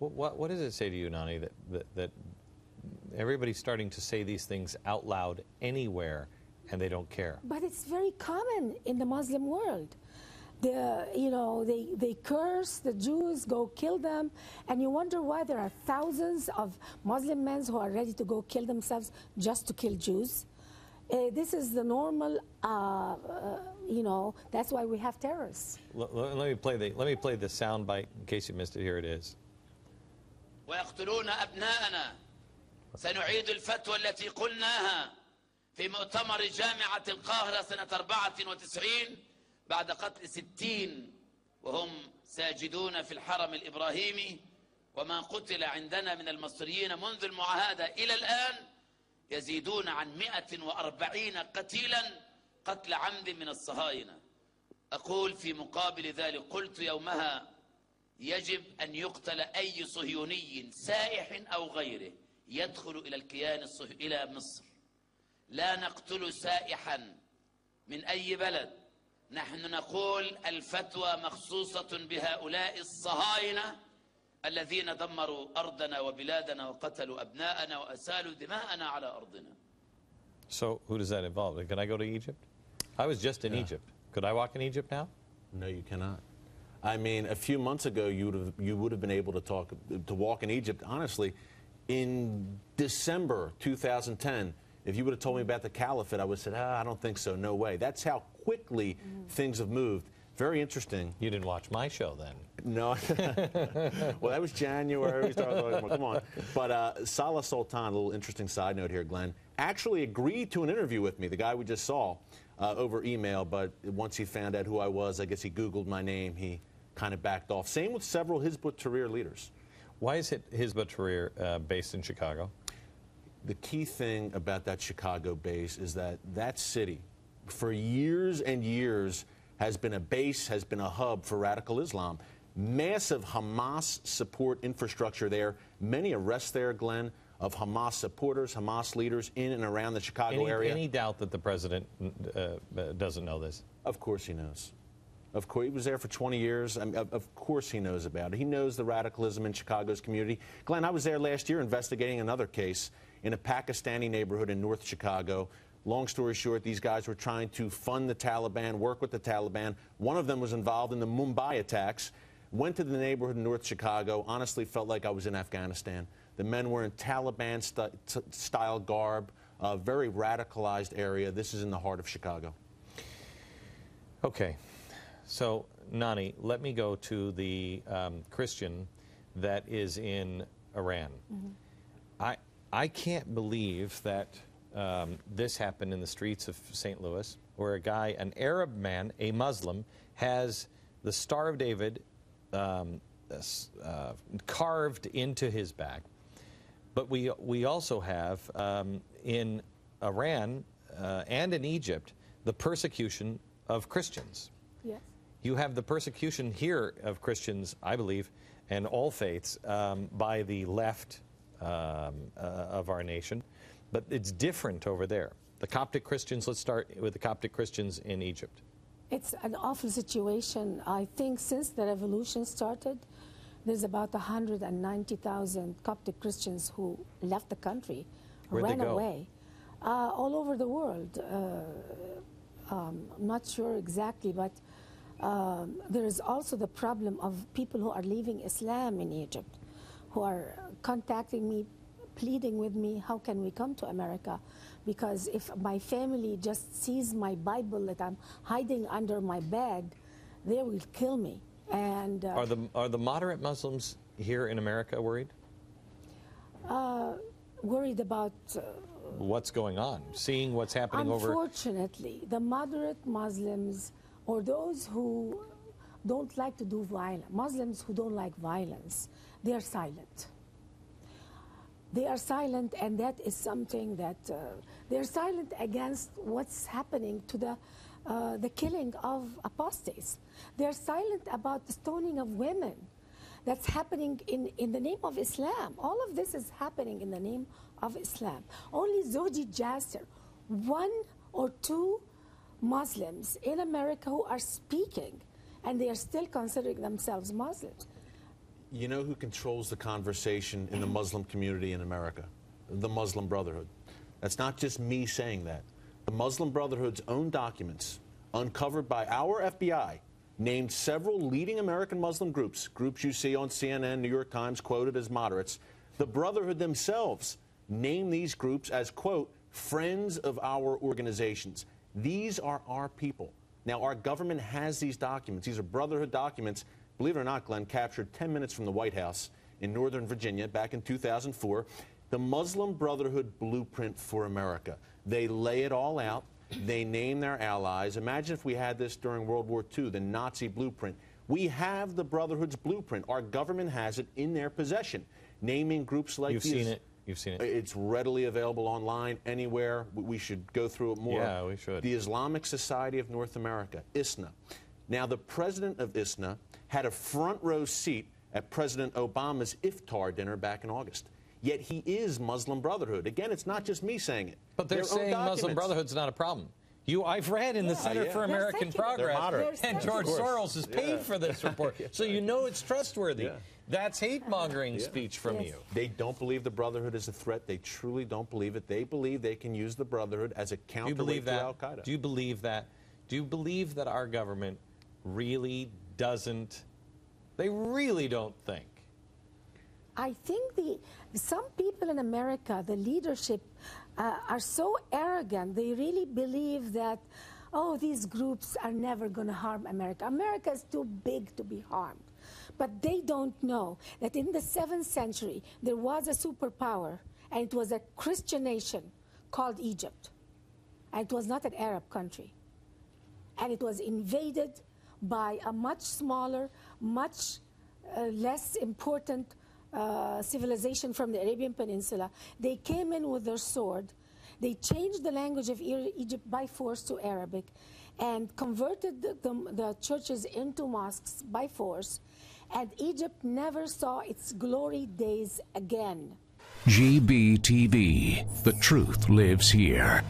What does it say to you, Nani, that everybody's starting to say these things out loud anywhere and they don't care? But it's very common in the Muslim world. They curse the Jews, go kill them, and you wonder why there are thousands of Muslim men who are ready to go kill themselves just to kill Jews. This is the normal, that's why we have terrorists. Let me play the sound bite in case you missed it. Here it is. ويقتلون أبناءنا سنعيد الفتوى التي قلناها في مؤتمر جامعة القاهرة سنة 94 بعد قتل 60 وهم ساجدون في الحرم الإبراهيمي، وما قتل عندنا من المصريين منذ المعاهدة إلى الآن يزيدون عن 140 قتيلا قتل عمد من الصهاينة. أقول في مقابل ذلك قلت يومها يجب أن يقتل أي صهيوني سائح أو غيره يدخل إلى الكيان إلى مصر. لا نقتل سائحا من أي بلد. نحن نقول الفتوى مخصوصة بهؤلاء الصهاينة الذين دمروا أرضنا وبلادنا وقتلوا أبناءنا وأسالوا دماءنا على أرضنا. So who does that involve? Can I go to Egypt? I was just in Egypt. Could I walk in Egypt now? No, you cannot. I mean, a few months ago, you would have been able to walk in Egypt. Honestly, in December 2010, if you would have told me about the caliphate, I would have said, I don't think so, no way. That's how quickly things have moved. Very interesting. You didn't watch my show then. No. Well, that was January. We started, come on. But Salah Sultan, a little interesting side note here, Glenn, actually agreed to an interview with me, the guy we just saw, over email. But once he found out who I was, I guess he Googled my name. He kind of backed off. Same with several Hizb ut-Tahrir leaders. Why is Hizb ut-Tahrir based in Chicago? The key thing about that Chicago base is that that city, for years and years, has been a base, has been a hub for radical Islam. Massive Hamas support infrastructure there. Many arrests there, Glenn, of Hamas supporters, Hamas leaders in and around the Chicago area. Any doubt that the president doesn't know this? Of course he knows. Of course, he was there for 20 years. I mean, of course he knows about it. He knows the radicalism in Chicago's community. Glenn, I was there last year investigating another case in a Pakistani neighborhood in North Chicago. Long story short, these guys were trying to fund the Taliban, work with the Taliban. One of them was involved in the Mumbai attacks. Went to the neighborhood in North Chicago. Honestly, felt like I was in Afghanistan. The men were in Taliban-style garb, a very radicalized area. This is in the heart of Chicago. Okay. So, Nani, let me go to the Christian that is in Iran. I can't believe that this happened in the streets of St. Louis, where a guy, an Arab man, a Muslim, has the Star of David carved into his back. But we also have in Iran and in Egypt the persecution of Christians. Yes. You have the persecution here of Christians, I believe, and all faiths by the left of our nation. But it's different over there. The Coptic Christians, let's start with the Coptic Christians in Egypt. It's an awful situation. I think since the revolution started, there's about 190,000 Coptic Christians who left the country, ran away, all over the world. I'm not sure exactly, but there is also the problem of people who are leaving Islam in Egypt, who are contacting me, pleading with me, how can we come to America? Because if my family just sees my Bible that I'm hiding under my bed, they will kill me. And are the moderate Muslims here in America worried? Worried about what's going on, seeing what's happening Unfortunately, the moderate Muslims, or those who don't like to do violence, Muslims who don't like violence, they are silent. They are silent, and that is something that they're silent against what's happening to the killing of apostates. They're silent about the stoning of women that's happening in the name of Islam. All of this is happening in the name of Islam. Only Zoji Jasser, one or two Muslims in America who are speaking, and they are still considering themselves Muslims. You know who controls the conversation in the Muslim community in America? The Muslim Brotherhood. That's not just me saying that. The Muslim Brotherhood's own documents, uncovered by our FBI, named several leading American Muslim groups you see on CNN, New York Times, quoted as moderates. The Brotherhood themselves named these groups as, quote, friends of our organizations. These are our people. Now, our government has these documents. These are Brotherhood documents, believe it or not, Glenn, captured 10 minutes from the White House in Northern Virginia back in 2004. The Muslim Brotherhood blueprint for America. They lay it all out. They name their allies. Imagine if we had this during World War II, the Nazi blueprint. We have the Brotherhood's blueprint. Our government has it in their possession, naming groups like these. You've seen it. You've seen it. It's readily available online, anywhere. We should go through it more. Yeah, we should. The Islamic Society of North America, ISNA. Now, the president of ISNA had a front row seat at President Obama's iftar dinner back in August. Yet he is Muslim Brotherhood. Again, it's not just me saying it. But they're saying Muslim Brotherhood's not a problem. I've read in the Center for American Progress, and George Soros has paid for this report. So you know it's trustworthy. Yeah. That's hate-mongering speech from you. They don't believe the Brotherhood is a threat. They truly don't believe it. They believe they can use the Brotherhood as a counterweight to al-Qaeda. Do you believe that? Do you believe that our government really doesn't, they really don't think? I think some people in America, the leadership, are so arrogant. They really believe that, oh, these groups are never going to harm America. America is too big to be harmed. But they don't know that in the 7th century, there was a superpower, and it was a Christian nation called Egypt. And it was not an Arab country. And it was invaded by a much smaller, much less important civilization from the Arabian Peninsula. They came in with their sword. They changed the language of Egypt by force to Arabic and converted the churches into mosques by force. And Egypt never saw its glory days again. GBTV. The truth lives here.